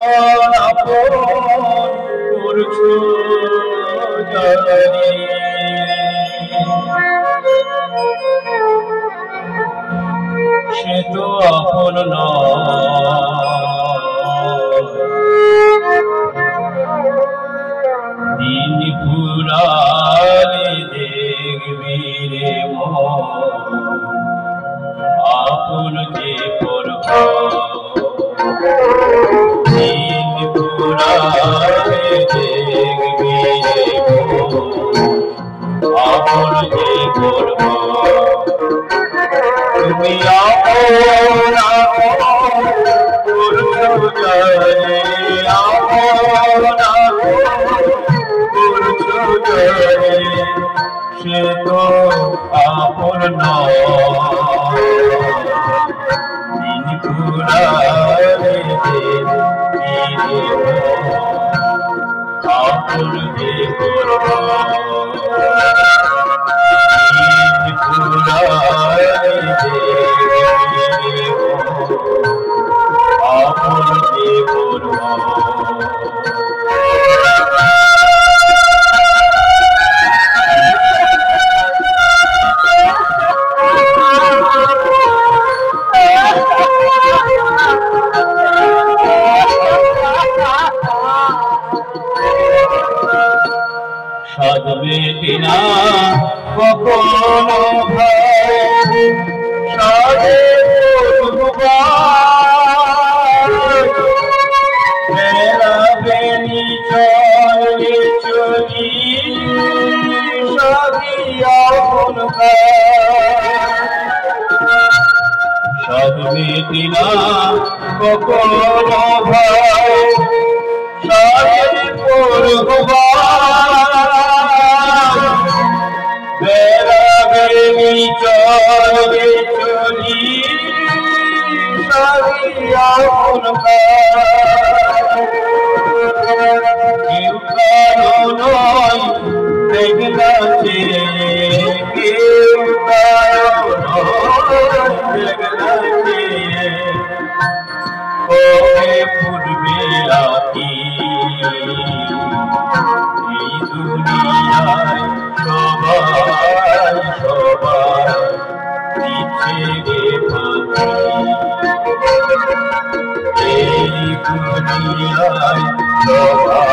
আপন করছো জানি সে তো আপন দিন পুরালে দেখবি রে আপন যে করব দিন পুরালে দেখবি রে আপন যে করব তুমি আপন করছো জানি আপন করছো জানি সে তো আপন দিন পুরালে দেখবি রে আপন যে করব আপন যে করব সাধবে কিনা কখনো ভাই সাধে বেড়াবে চলে চলি সাধিয়া সাধবে কিনা কখনো ভাই সাধে করবা বেড়াবে চলে চলি সাধিয়া কেউ কারো নয় দেখলাছে কেউ কারো নয় দেখলাছে কবে পূর্বে আকি এই দুনিয়ায় সবাই সবাই দিচ্ছে গে ফাঁকি এই দুনিয়ায় সবাই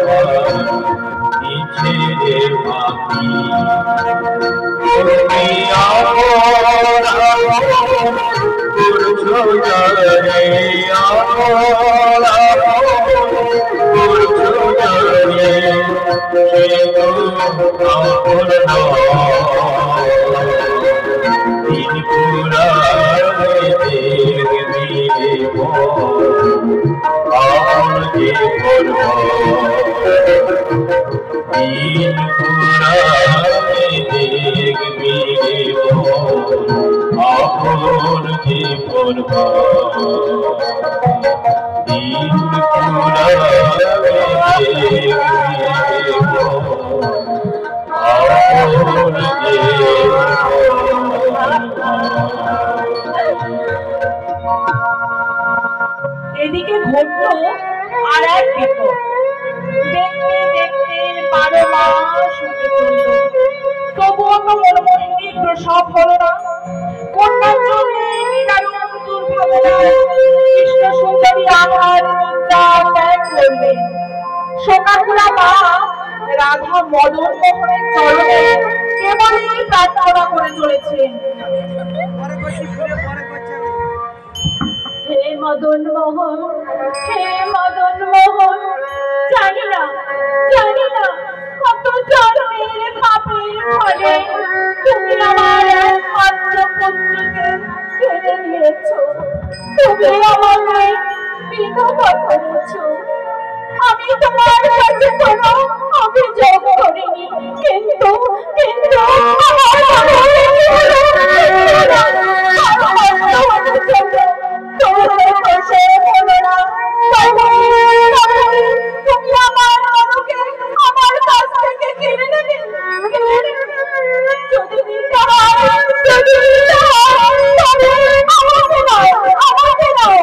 সবাই দিচ্ছে গে ফাঁকি তুমি আপন করছো জানি আপন করছো জানি সে তো আপন দিন পুরালে দেখবি রে আপন যে করব দিন পুরালে দেখবি রে আপন যে করব দিন পুরালে দেখবি রে আপন যে এদিকে ঘটল আর এক বিপদ। দেখতে দেখতে 12 মাস হতে চলল, তবুও তো মনোমোহিনী প্রসব হলো না। কন্যার জন্য নিদারুণ দুর্ভাবনায় কৃষ্ণ সুন্দরী আধার নিদ্রা ত্যাগ করলেন। শোকাকুলা মা রাধা মদন মোহনের চরণে কেবলই প্রার্থনা করে চলেছেন, হে মদন মোহন, হে মদন মোহন, জানি না কত জন্মের পাপের ফলে তুমি আমার একমাত্র পুত্রকে কেড়ে নিয়েছো, তুমি আমাকে বিধবা করেছো। আমি তোমার কাছে কোনো অভিযোগ করিনি, কিন্তু তুমি আমার মনকে আমার কাছ থেকে কেড়ে নেবে। যদি নিতে হয় আমাকে নাও,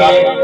के